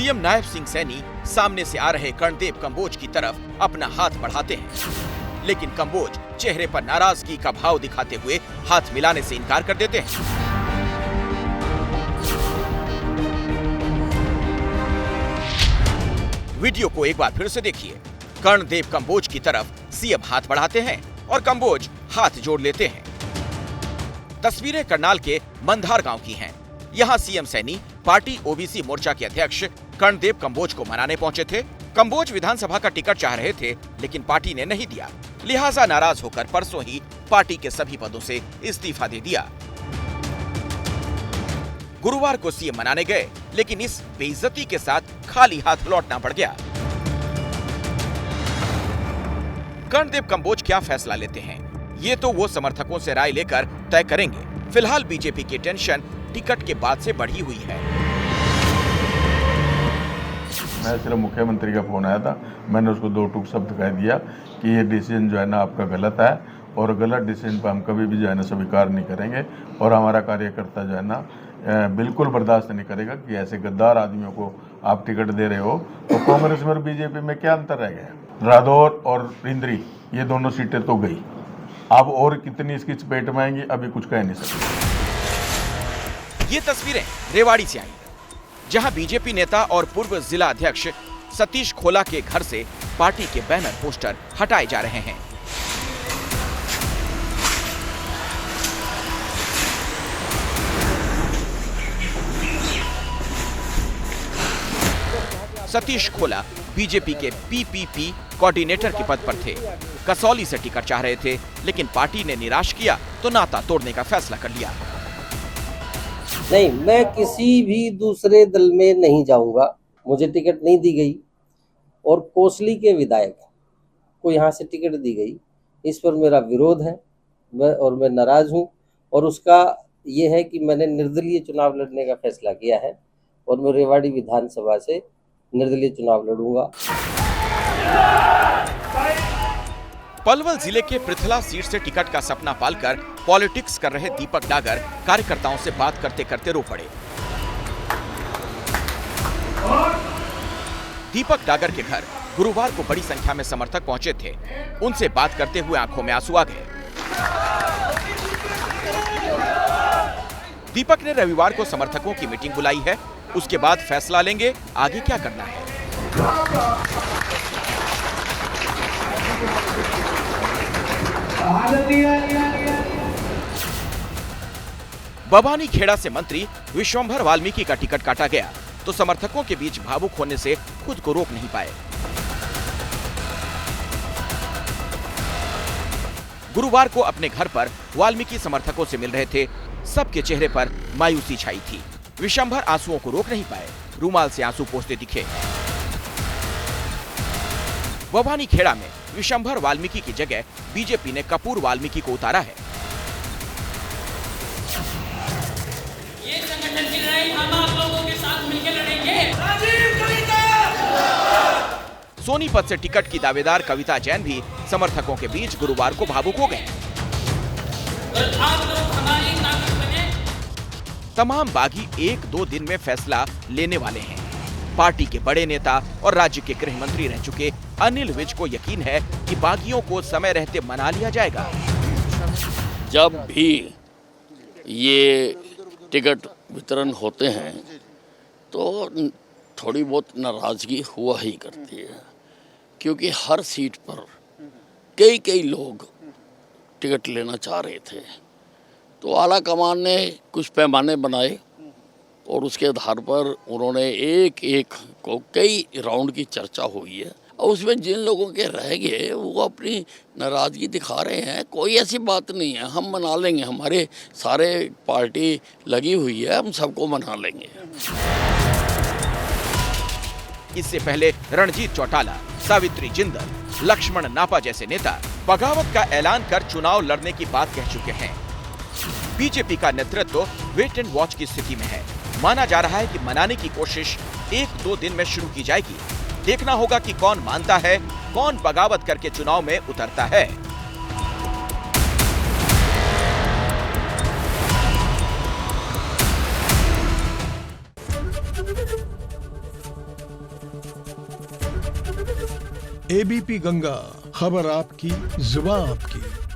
CM Nayab Singh Saini सामने से आ रहे कर्णदेव कंबोज की तरफ अपना हाथ बढ़ाते हैं, लेकिन कंबोज चेहरे पर नाराजगी का भाव दिखाते हुए हाथ मिलाने से इनकार कर देते हैं। वीडियो को एक बार फिर से देखिए। कर्णदेव कंबोज की तरफ सीएम हाथ बढ़ाते हैं और कंबोज हाथ जोड़ लेते हैं। तस्वीरें करनाल के मंधार गांव की हैं। यहां सीएम सैनी पार्टी ओबीसी मोर्चा के अध्यक्ष कर्णदेव कंबोज को मनाने पहुंचे थे। कंबोज विधानसभा का टिकट चाह रहे थे, लेकिन पार्टी ने नहीं दिया। लिहाजा नाराज होकर परसों ही पार्टी के सभी पदों से इस्तीफा दे दिया। गुरुवार को सीएम मनाने गए, लेकिन इस बेइज्जती के साथ खाली हाथ लौटना पड़ गया। कर्णदेव कंबोज क्या फैसला लेते हैं, ये तो वो समर्थकों से राय लेकर तय करेंगे। फिलहाल बीजेपी की टेंशन टिकट के बाद से बढ़ी हुई है। मैं सिर्फ मुख्यमंत्री का फोन आया था, मैंने उसको 2 टूक शब्द कह दिया कि ये डिसीजन जो है ना आपका गलत है और गलत डिसीजन पर हम कभी भी जो है ना स्वीकार नहीं करेंगे और हमारा कार्यकर्ता जो है ना बिल्कुल बर्दाश्त नहीं करेगा कि ऐसे गद्दार आदमियों को आप टिकट दे रहे हो। तो कांग्रेस में और बीजेपी में क्या अंतर रह गया? रादौर और इंद्री ये दोनों सीटें तो गई, अब और कितनी इसकी चपेट में आएंगी अभी कुछ कह नहीं सकते। ये तस्वीरें रेवाड़ी से आई, जहां बीजेपी नेता और पूर्व जिला अध्यक्ष सतीश खोला के घर से पार्टी के बैनर पोस्टर हटाए जा रहे हैं। सतीश खोला बीजेपी के पीपीपी कोऑर्डिनेटर के पद पर थे। कसौली से टिकट चाह रहे थे, लेकिन पार्टी ने निराश किया तो नाता तोड़ने का फैसला कर लिया। नहीं, मैं किसी भी दूसरे दल में नहीं जाऊंगा। मुझे टिकट नहीं दी गई और कोसली के विधायक को यहाँ से टिकट दी गई, इस पर मेरा विरोध है। मैं नाराज हूँ और उसका ये है कि मैंने निर्दलीय चुनाव लड़ने का फैसला किया है और मैं रेवाड़ी विधानसभा से निर्दलीय चुनाव लड़ूंगा। पलवल जिले के पृथला सीट से टिकट का सपना पालकर पॉलिटिक्स कर रहे दीपक डागर कार्यकर्ताओं से बात करते करते रो पड़े। दीपक डागर के घर गुरुवार को बड़ी संख्या में समर्थक पहुंचे थे। उनसे बात करते हुए आंखों में आंसू आ गए। दीपक ने रविवार को समर्थकों की मीटिंग बुलाई है, उसके बाद फैसला लेंगे आगे क्या करना है। बबानी खेड़ा से मंत्री विश्वंभर वाल्मीकि का टिकट काटा गया तो समर्थकों के बीच भावुक होने से खुद को रोक नहीं पाए। गुरुवार को अपने घर पर वाल्मीकि समर्थकों से मिल रहे थे। सबके चेहरे पर मायूसी छाई थी। विश्वंभर आंसुओं को रोक नहीं पाए, रूमाल से आंसू पोंछते दिखे। बबानी खेड़ा में विश्वंभर वाल्मीकि की जगह बीजेपी ने कपूर वाल्मीकि को उतारा है। ये संगठन की लड़ाई हम आप लोगों के साथ मिलकर लड़ेंगे। सोनीपत से टिकट की दावेदार कविता जैन भी समर्थकों के बीच गुरुवार को भावुक हो गए। आप लोग हमारी ताकत बने। तमाम बागी 1-2 दिन में फैसला लेने वाले हैं। पार्टी के बड़े नेता और राज्य के गृह मंत्री रह चुके अनिल विज को यकीन है कि बागियों को समय रहते मना लिया जाएगा। जब भी ये टिकट वितरण होते हैं तो थोड़ी बहुत नाराजगी हुआ ही करती है, क्योंकि हर सीट पर कई लोग टिकट लेना चाह रहे थे। तो आला कमान ने कुछ पैमाने बनाए और उसके आधार पर उन्होंने एक को कई राउंड की चर्चा हुई है और उसमें जिन लोगों के रह गए वो अपनी नाराज़गी दिखा रहे हैं। कोई ऐसी बात नहीं है, हम मना लेंगे, हमारे सारे पार्टी लगी हुई है, हम सबको मना लेंगे। इससे पहले रणजीत चौटाला, सावित्री जिंदल, लक्ष्मण नापा जैसे नेता बगावत का ऐलान कर चुनाव लड़ने की बात कह चुके हैं। बीजेपी का नेतृत्व वेट एंड वॉच की स्थिति में है। माना जा रहा है कि मनाने की कोशिश 1-2 दिन में शुरू की जाएगी। देखना होगा कि कौन मानता है, कौन बगावत करके चुनाव में उतरता है। एबीपी गंगा, खबर आपकी, जुबान आपकी।